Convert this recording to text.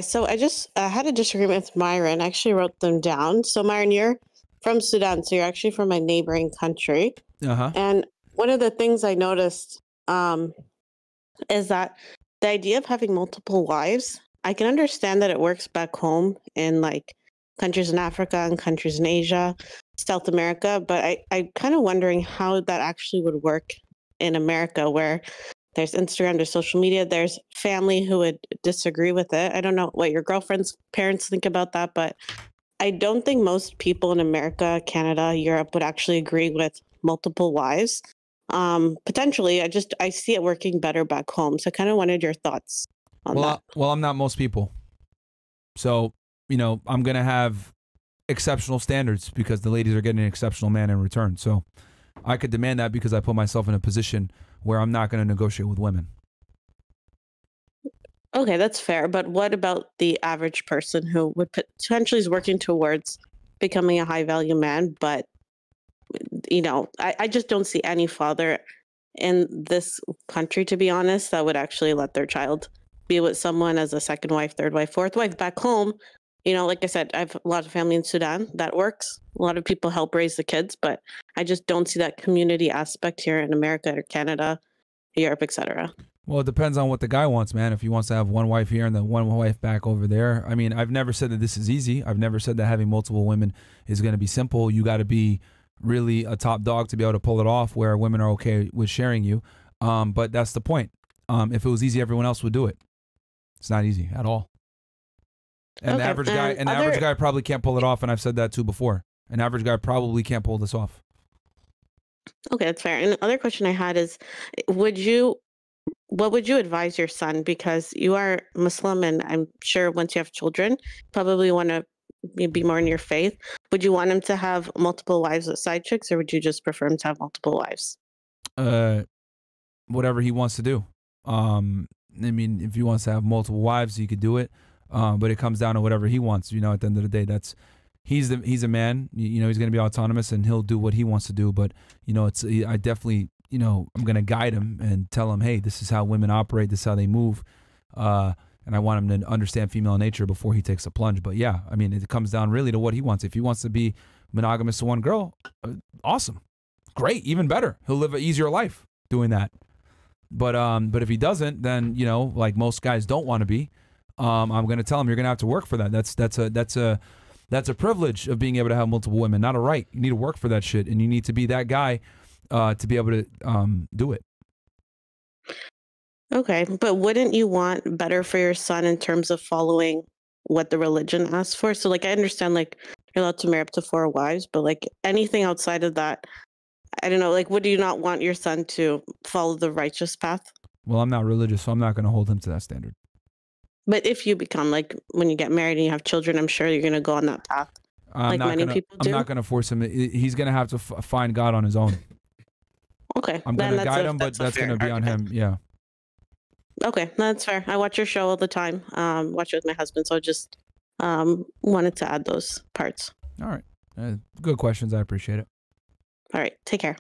So I just had a disagreement with Myron. I actually wrote them down. So Myron, you're from Sudan, so you're actually from a neighboring country. Uh-huh. And one of the things I noticed is that the idea of having multiple wives, I can understand that it works back home in like countries in Africa and countries in Asia, South America, but I'm kind of wondering how that actually would work in America, where there's Instagram, there's social media, there's family who would disagree with it. I don't know what your girlfriend's parents think about that, but I don't think most people in America, Canada, Europe would actually agree with multiple wives. Potentially, I see it working better back home. So I kind of wanted your thoughts on Well, that. I'm not most people. So, I'm going to have exceptional standards because the ladies are getting an exceptional man in return. So I could demand that because I put myself in a position where I'm not going to negotiate with women. Okay, that's fair. But what about the average person who would potentially is working towards becoming a high value man, but I just don't see any father in this country, to be honest, that would actually let their child be with someone as a second wife, third wife, fourth wife back home. Like I said, I have a lot of family in Sudan that works. A lot of people help raise the kids, but I just don't see that community aspect here in America or Canada, Europe, etc. Well, it depends on what the guy wants, man. If he wants to have one wife here and then one wife back over there. I mean, I've never said that this is easy. I've never said that having multiple women is going to be simple. You got to be really a top dog to be able to pull it off where women are okay with sharing you. But that's the point. If it was easy, everyone else would do it. It's not easy at all. And Okay, the average guy probably can't pull it off. And I've said that too before. An average guy probably can't pull this off. Okay, that's fair. And the other question I had is, would you what would you advise your son? Because you are Muslim, and I'm sure once you have children, probably want to be more in your faith. Would you want him to have multiple wives with side chicks, or would you just prefer him to have multiple wives? Uh, Whatever he wants to do. I mean, if he wants to have multiple wives, he could do it. But it comes down to whatever he wants. At the end of the day, he's a man. He's going to be autonomous and he'll do what he wants to do. But I definitely I'm going to guide him and tell him, hey, this is how women operate. This is how they move. And I want him to understand female nature before he takes a plunge. But yeah, I mean, it comes down really to what he wants. If he wants to be monogamous to one girl, awesome, great, even better. He'll live an easier life doing that. But if he doesn't, then like most guys don't want to be. I'm going to tell him you're going to have to work for that. That's a privilege of being able to have multiple women, not a right. You need to work for that shit, and you need to be that guy to be able to do it. Okay, but wouldn't you want better for your son in terms of following what the religion asks for? So, like, I understand, like, you're allowed to marry up to four wives, but like anything outside of that, I don't know. Like, would you not want your son to follow the righteous path? Well, I'm not religious, so I'm not going to hold him to that standard. But if you become like when you get married and you have children, I'm sure you're going to go on that path, like many people do. I'm not going to force him. He's going to have to find God on his own. Okay, I'm going to guide him, but that's going to be on him. Yeah. Okay, that's fair. I watch your show all the time. Watch it with my husband, so I just wanted to add those parts. All right. Good questions. I appreciate it. All right, take care.